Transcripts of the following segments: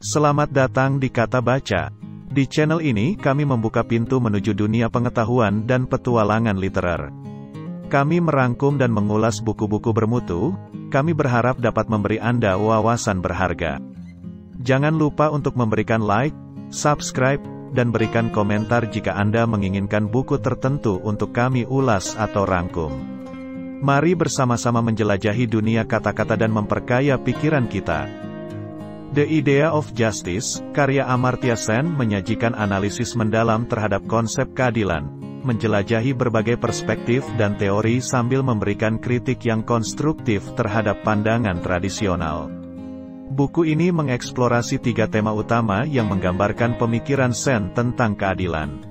Selamat datang di Kata Baca. Di channel ini kami membuka pintu menuju dunia pengetahuan dan petualangan literer. Kami merangkum dan mengulas buku-buku bermutu. Kami berharap dapat memberi Anda wawasan berharga. Jangan lupa untuk memberikan like, subscribe, dan berikan komentar jika Anda menginginkan buku tertentu untuk kami ulas atau rangkum. Mari bersama-sama menjelajahi dunia kata-kata dan memperkaya pikiran kita. The Idea of Justice, karya Amartya Sen menyajikan analisis mendalam terhadap konsep keadilan, menjelajahi berbagai perspektif dan teori sambil memberikan kritik yang konstruktif terhadap pandangan tradisional. Buku ini mengeksplorasi 3 tema utama yang menggambarkan pemikiran Sen tentang keadilan.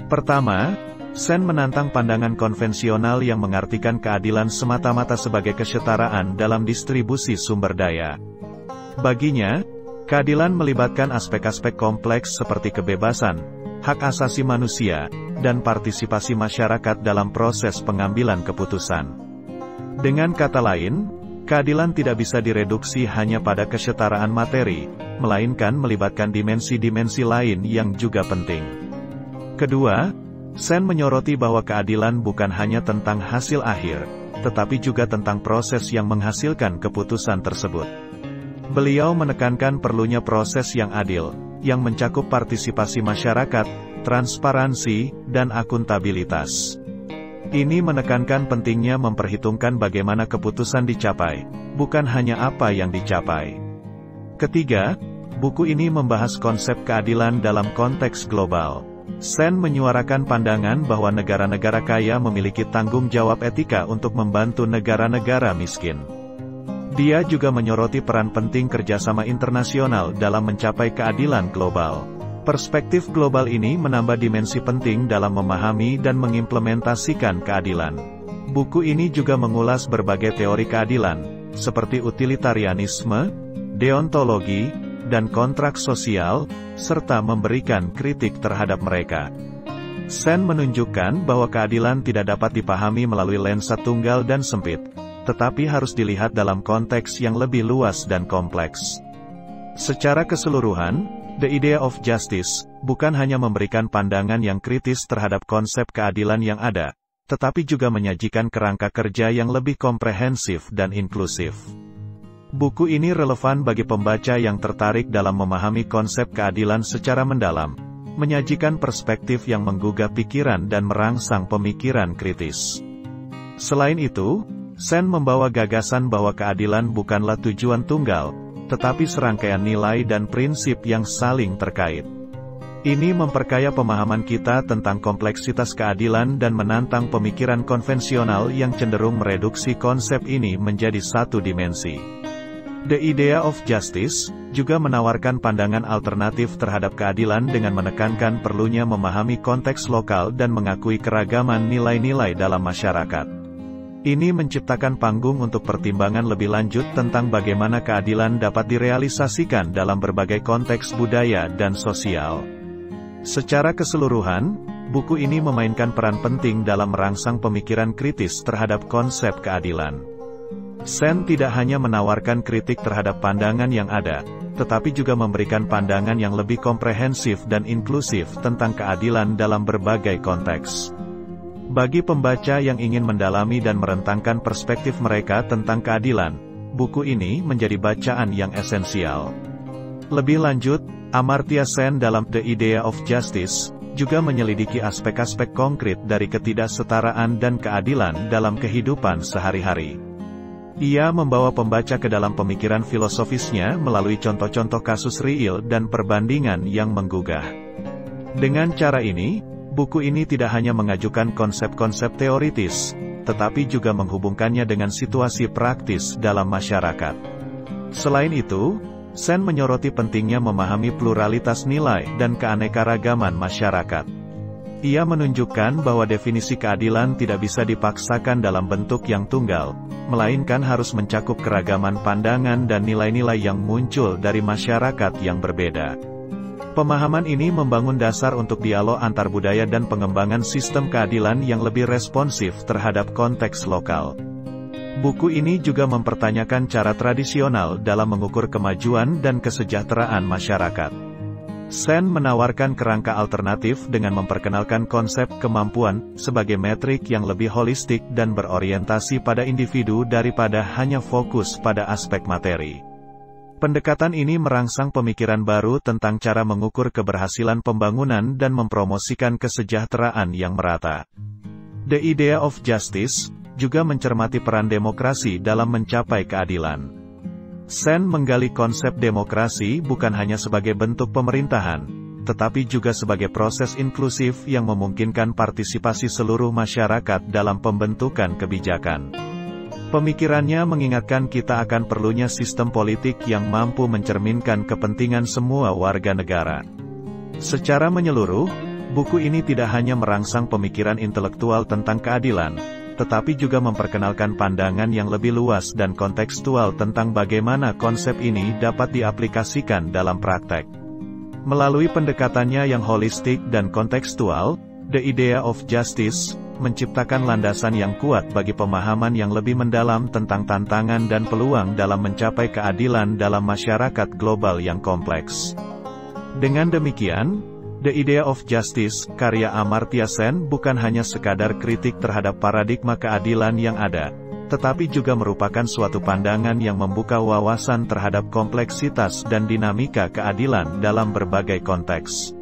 Pertama, Sen menantang pandangan konvensional yang mengartikan keadilan semata-mata sebagai kesetaraan dalam distribusi sumber daya. Baginya, keadilan melibatkan aspek-aspek kompleks seperti kebebasan, hak asasi manusia, dan partisipasi masyarakat dalam proses pengambilan keputusan. Dengan kata lain, keadilan tidak bisa direduksi hanya pada kesetaraan materi, melainkan melibatkan dimensi-dimensi lain yang juga penting. Kedua, Sen menyoroti bahwa keadilan bukan hanya tentang hasil akhir, tetapi juga tentang proses yang menghasilkan keputusan tersebut. Beliau menekankan perlunya proses yang adil, yang mencakup partisipasi masyarakat, transparansi, dan akuntabilitas. Ini menekankan pentingnya memperhitungkan bagaimana keputusan dicapai, bukan hanya apa yang dicapai. Ketiga, buku ini membahas konsep keadilan dalam konteks global. Sen menyuarakan pandangan bahwa negara-negara kaya memiliki tanggung jawab etika untuk membantu negara-negara miskin. Dia juga menyoroti peran penting kerjasama internasional dalam mencapai keadilan global. Perspektif global ini menambah dimensi penting dalam memahami dan mengimplementasikan keadilan. Buku ini juga mengulas berbagai teori keadilan, seperti utilitarianisme, deontologi, dan kontrak sosial, serta memberikan kritik terhadap mereka. Sen menunjukkan bahwa keadilan tidak dapat dipahami melalui lensa tunggal dan sempit, tetapi harus dilihat dalam konteks yang lebih luas dan kompleks. Secara keseluruhan, The Idea of Justice bukan hanya memberikan pandangan yang kritis terhadap konsep keadilan yang ada, tetapi juga menyajikan kerangka kerja yang lebih komprehensif dan inklusif. Buku ini relevan bagi pembaca yang tertarik dalam memahami konsep keadilan secara mendalam, menyajikan perspektif yang menggugah pikiran dan merangsang pemikiran kritis. Selain itu, Sen membawa gagasan bahwa keadilan bukanlah tujuan tunggal, tetapi serangkaian nilai dan prinsip yang saling terkait. Ini memperkaya pemahaman kita tentang kompleksitas keadilan dan menantang pemikiran konvensional yang cenderung mereduksi konsep ini menjadi satu dimensi. The Idea of Justice juga menawarkan pandangan alternatif terhadap keadilan dengan menekankan perlunya memahami konteks lokal dan mengakui keragaman nilai-nilai dalam masyarakat. Ini menciptakan panggung untuk pertimbangan lebih lanjut tentang bagaimana keadilan dapat direalisasikan dalam berbagai konteks budaya dan sosial. Secara keseluruhan, buku ini memainkan peran penting dalam merangsang pemikiran kritis terhadap konsep keadilan. Sen tidak hanya menawarkan kritik terhadap pandangan yang ada, tetapi juga memberikan pandangan yang lebih komprehensif dan inklusif tentang keadilan dalam berbagai konteks. Bagi pembaca yang ingin mendalami dan merentangkan perspektif mereka tentang keadilan, buku ini menjadi bacaan yang esensial. Lebih lanjut, Amartya Sen dalam The Idea of Justice juga menyelidiki aspek-aspek konkret dari ketidaksetaraan dan keadilan dalam kehidupan sehari-hari. Ia membawa pembaca ke dalam pemikiran filosofisnya melalui contoh-contoh kasus real dan perbandingan yang menggugah. Dengan cara ini, buku ini tidak hanya mengajukan konsep-konsep teoritis, tetapi juga menghubungkannya dengan situasi praktis dalam masyarakat. Selain itu, Sen menyoroti pentingnya memahami pluralitas nilai dan keanekaragaman masyarakat. Ia menunjukkan bahwa definisi keadilan tidak bisa dipaksakan dalam bentuk yang tunggal, melainkan harus mencakup keragaman pandangan dan nilai-nilai yang muncul dari masyarakat yang berbeda. Pemahaman ini membangun dasar untuk dialog antar budaya dan pengembangan sistem keadilan yang lebih responsif terhadap konteks lokal. Buku ini juga mempertanyakan cara tradisional dalam mengukur kemajuan dan kesejahteraan masyarakat. Sen menawarkan kerangka alternatif dengan memperkenalkan konsep kemampuan sebagai metrik yang lebih holistik dan berorientasi pada individu daripada hanya fokus pada aspek materi. Pendekatan ini merangsang pemikiran baru tentang cara mengukur keberhasilan pembangunan dan mempromosikan kesejahteraan yang merata. The Idea of Justice juga mencermati peran demokrasi dalam mencapai keadilan. Sen menggali konsep demokrasi bukan hanya sebagai bentuk pemerintahan, tetapi juga sebagai proses inklusif yang memungkinkan partisipasi seluruh masyarakat dalam pembentukan kebijakan. Pemikirannya mengingatkan kita akan perlunya sistem politik yang mampu mencerminkan kepentingan semua warga negara. Secara menyeluruh, buku ini tidak hanya merangsang pemikiran intelektual tentang keadilan, tetapi juga memperkenalkan pandangan yang lebih luas dan kontekstual tentang bagaimana konsep ini dapat diaplikasikan dalam praktek. Melalui pendekatannya yang holistik dan kontekstual, The Idea of Justice menciptakan landasan yang kuat bagi pemahaman yang lebih mendalam tentang tantangan dan peluang dalam mencapai keadilan dalam masyarakat global yang kompleks. Dengan demikian, The Idea of Justice, karya Amartya Sen bukan hanya sekadar kritik terhadap paradigma keadilan yang ada, tetapi juga merupakan suatu pandangan yang membuka wawasan terhadap kompleksitas dan dinamika keadilan dalam berbagai konteks.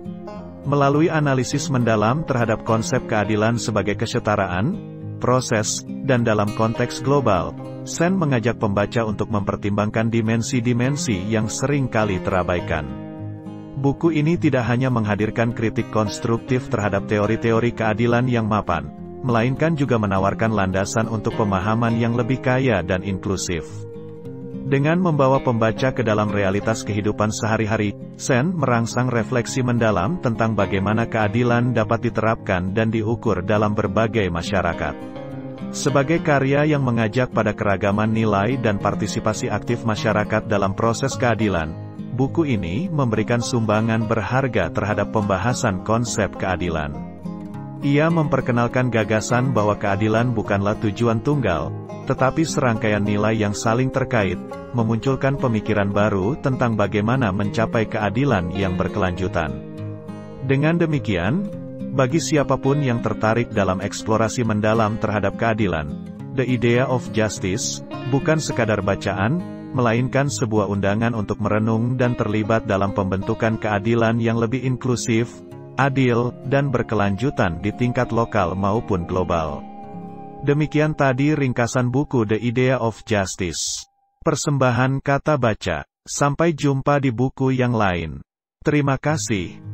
Melalui analisis mendalam terhadap konsep keadilan sebagai kesetaraan, proses, dan dalam konteks global, Sen mengajak pembaca untuk mempertimbangkan dimensi-dimensi yang sering kali terabaikan. Buku ini tidak hanya menghadirkan kritik konstruktif terhadap teori-teori keadilan yang mapan, melainkan juga menawarkan landasan untuk pemahaman yang lebih kaya dan inklusif. Dengan membawa pembaca ke dalam realitas kehidupan sehari-hari, Sen merangsang refleksi mendalam tentang bagaimana keadilan dapat diterapkan dan diukur dalam berbagai masyarakat. Sebagai karya yang mengajak pada keragaman nilai dan partisipasi aktif masyarakat dalam proses keadilan, buku ini memberikan sumbangan berharga terhadap pembahasan konsep keadilan. Ia memperkenalkan gagasan bahwa keadilan bukanlah tujuan tunggal, tetapi serangkaian nilai yang saling terkait, memunculkan pemikiran baru tentang bagaimana mencapai keadilan yang berkelanjutan. Dengan demikian, bagi siapapun yang tertarik dalam eksplorasi mendalam terhadap keadilan, The Idea of Justice bukan sekadar bacaan, melainkan sebuah undangan untuk merenung dan terlibat dalam pembentukan keadilan yang lebih inklusif, adil, dan berkelanjutan di tingkat lokal maupun global. Demikian tadi ringkasan buku The Idea of Justice. Persembahan Kata Baca. Sampai jumpa di buku yang lain. Terima kasih.